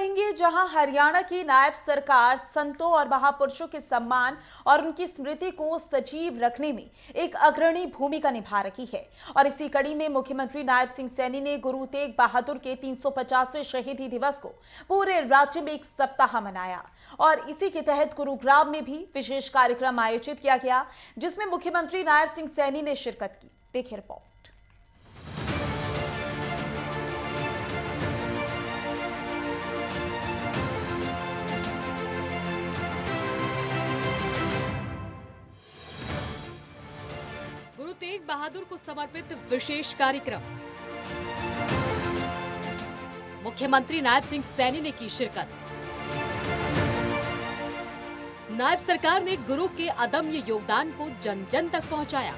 बढ़ेंगे, जहां हरियाणा की नायब सरकार संतों और महापुरुषों के सम्मान और उनकी स्मृति को सजीव रखने में एक अग्रणी भूमिका निभा रही है। और इसी कड़ी में मुख्यमंत्री नायब सिंह सैनी ने गुरु तेग बहादुर के 350वें शहीदी दिवस को पूरे राज्य में एक सप्ताह मनाया। और इसी के तहत गुरुग्राम में भी विशेष कार्यक्रम आयोजित किया गया, जिसमें मुख्यमंत्री नायब सिंह सैनी ने शिरकत की। देखिए रिपोर्ट। गुरु तेग बहादुर को समर्पित विशेष कार्यक्रम। मुख्यमंत्री नायब सिंह सैनी ने की शिरकत। नायब सरकार ने गुरु के अदम्य योगदान को जन जन तक पहुंचाया।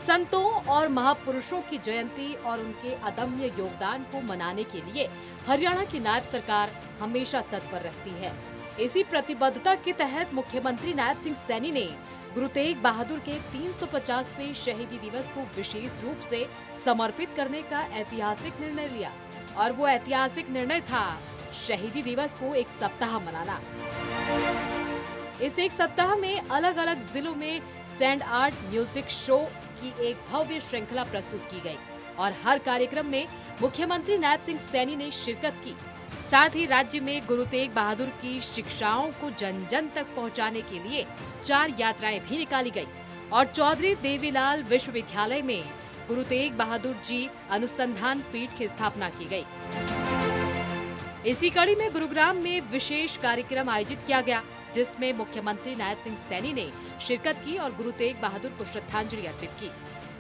संतों और महापुरुषों की जयंती और उनके अदम्य योगदान को मनाने के लिए हरियाणा की नायब सरकार हमेशा तत्पर रहती है। इसी प्रतिबद्धता के तहत मुख्यमंत्री नायब सिंह सैनी ने गुरु तेग बहादुर के 350वें शहीदी दिवस को विशेष रूप से समर्पित करने का ऐतिहासिक निर्णय लिया। और वो ऐतिहासिक निर्णय था शहीदी दिवस को एक सप्ताह मनाना। इस एक सप्ताह में अलग अलग जिलों में सैंड आर्ट म्यूजिक शो की एक भव्य श्रृंखला प्रस्तुत की गई और हर कार्यक्रम में मुख्यमंत्री नायब सिंह सैनी ने शिरकत की। साथ ही राज्य में गुरु तेग बहादुर की शिक्षाओं को जन जन तक पहुंचाने के लिए 4 यात्राएं भी निकाली गई और चौधरी देवीलाल विश्वविद्यालय में गुरु तेग बहादुर जी अनुसंधान पीठ की स्थापना की गई। इसी कड़ी में गुरुग्राम में विशेष कार्यक्रम आयोजित किया गया, जिसमें मुख्यमंत्री नायब सिंह सैनी ने शिरकत की और गुरु तेग बहादुर को श्रद्धांजलि अर्पित की।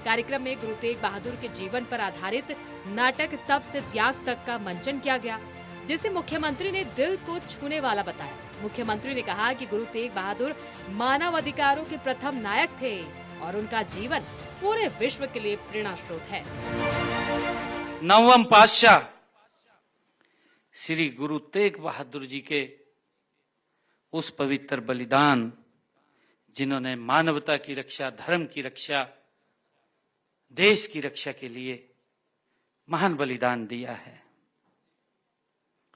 कार्यक्रम में गुरु तेग बहादुर के जीवन पर आधारित नाटक तप से त्याग तक का मंचन किया गया, जिसे मुख्यमंत्री ने दिल को छूने वाला बताया। मुख्यमंत्री ने कहा कि गुरु तेग बहादुर मानव अधिकारों के प्रथम नायक थे और उनका जीवन पूरे विश्व के लिए प्रेरणा स्रोत है। नवम पातशाह श्री गुरु तेग बहादुर जी के उस पवित्र बलिदान, जिन्होंने मानवता की रक्षा, धर्म की रक्षा, देश की रक्षा के लिए महान बलिदान दिया है।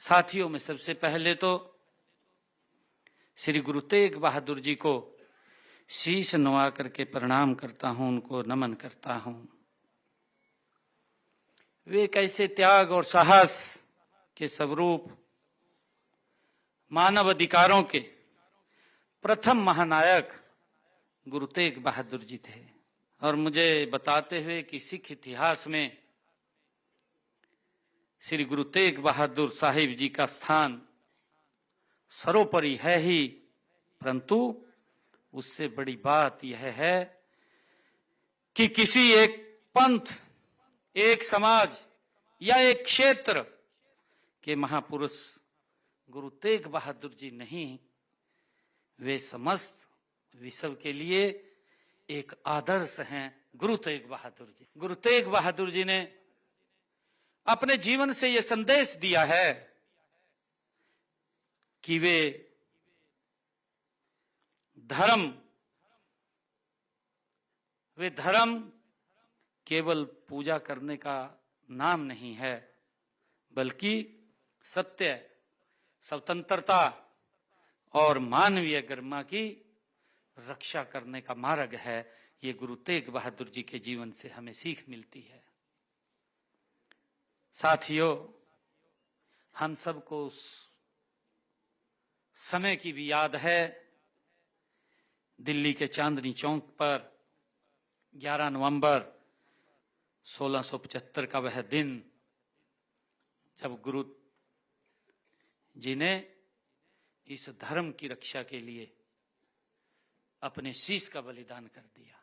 साथियों में सबसे पहले तो श्री गुरु तेग बहादुर जी को शीश नवा करके प्रणाम करता हूं, उनको नमन करता हूं। वे कैसे त्याग और साहस के स्वरूप, मानव अधिकारों के प्रथम महानायक गुरु तेग बहादुर जी थे। और मुझे बताते हुए कि सिख इतिहास में श्री गुरु तेग बहादुर साहिब जी का स्थान सर्वोपरि है ही, परंतु उससे बड़ी बात यह है कि किसी एक पंथ, एक समाज या एक क्षेत्र के महापुरुष गुरु तेग बहादुर जी नहीं, वे समस्त विश्व के लिए एक आदर्श हैं। गुरु तेग बहादुर जी, गुरु तेग बहादुर जी ने अपने जीवन से यह संदेश दिया है कि वे धर्म केवल पूजा करने का नाम नहीं है, बल्कि सत्य, स्वतंत्रता और मानवीय गरिमा की रक्षा करने का मार्ग है। ये गुरु तेग बहादुर जी के जीवन से हमें सीख मिलती है। साथियों, हम सबको उस समय की भी याद है, दिल्ली के चांदनी चौक पर 11 नवंबर 1675 का वह दिन, जब गुरु जी ने इस धर्म की रक्षा के लिए अपने शीश का बलिदान कर दिया।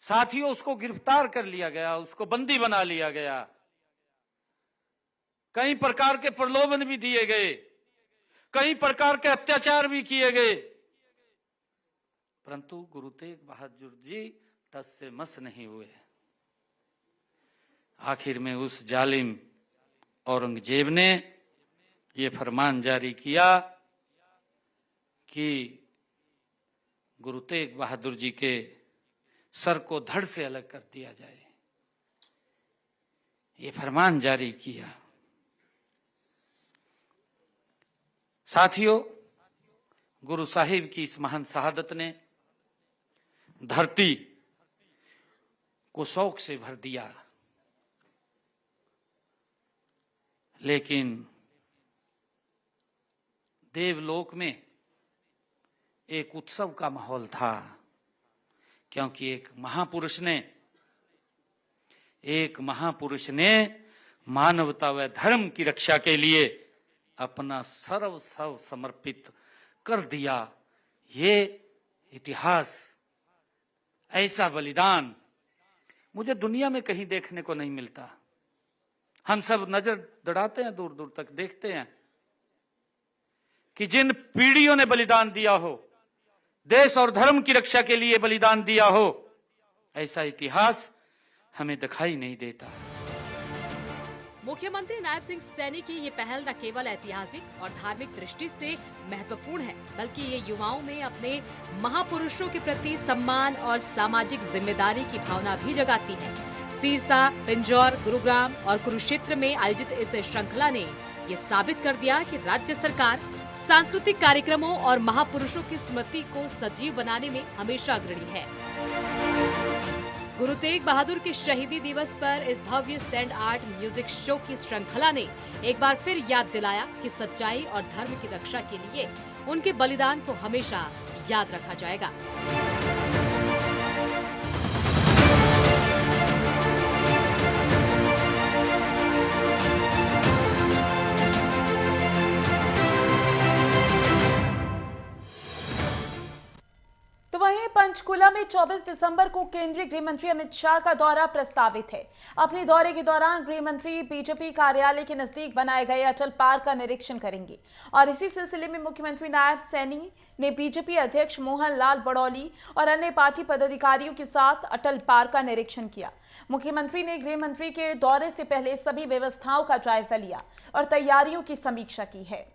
साथियों, उसको गिरफ्तार कर लिया गया, उसको बंदी बना लिया गया, कई प्रकार के प्रलोभन भी दिए गए, कई प्रकार के अत्याचार भी किए गए, परंतु गुरु तेग बहादुर जी टस से मस नहीं हुए। आखिर में उस जालिम औरंगजेब ने यह फरमान जारी किया कि गुरु तेग बहादुर जी के सर को धड़ से अलग कर दिया जाए। ये फरमान जारी किया। साथियों, गुरु साहिब की इस महान शहादत ने धरती को शौक से भर दिया, लेकिन देवलोक में एक उत्सव का माहौल था, क्योंकि एक महापुरुष ने मानवता व धर्म की रक्षा के लिए अपना सर्वस्व समर्पित कर दिया। ये इतिहास, ऐसा बलिदान मुझे दुनिया में कहीं देखने को नहीं मिलता। हम सब नजर दौड़ाते हैं, दूर दूर तक देखते हैं कि जिन पीढ़ियों ने बलिदान दिया हो, देश और धर्म की रक्षा के लिए बलिदान दिया हो, ऐसा इतिहास हमें दिखाई नहीं देता। मुख्यमंत्री नायब सिंह सैनी की ये पहल न केवल ऐतिहासिक और धार्मिक दृष्टि से महत्वपूर्ण है, बल्कि ये युवाओं में अपने महापुरुषों के प्रति सम्मान और सामाजिक जिम्मेदारी की भावना भी जगाती है। सिरसा, पिंजौर, गुरुग्राम और कुरुक्षेत्र में आयोजित इस श्रृंखला ने ये साबित कर दिया कि राज्य सरकार सांस्कृतिक कार्यक्रमों और महापुरुषों की स्मृति को सजीव बनाने में हमेशा अग्रणी है। गुरु तेग बहादुर के शहीदी दिवस पर इस भव्य सैंड आर्ट म्यूजिक शो की श्रृंखला ने एक बार फिर याद दिलाया कि सच्चाई और धर्म की रक्षा के लिए उनके बलिदान को हमेशा याद रखा जाएगा। तो वहीं पंचकुला में 24 दिसंबर को केंद्रीय गृह मंत्री अमित शाह का दौरा प्रस्तावित है। अपने दौरे के दौरान गृह मंत्री बीजेपी कार्यालय के नजदीक बनाए गए अटल पार्क का निरीक्षण करेंगे और इसी सिलसिले में मुख्यमंत्री नायब सैनी ने बीजेपी अध्यक्ष मोहन लाल बड़ौली और अन्य पार्टी पदाधिकारियों के साथ अटल पार्क का निरीक्षण किया। मुख्यमंत्री ने गृह मंत्री के दौरे से पहले सभी व्यवस्थाओं का जायजा लिया और तैयारियों की समीक्षा की है।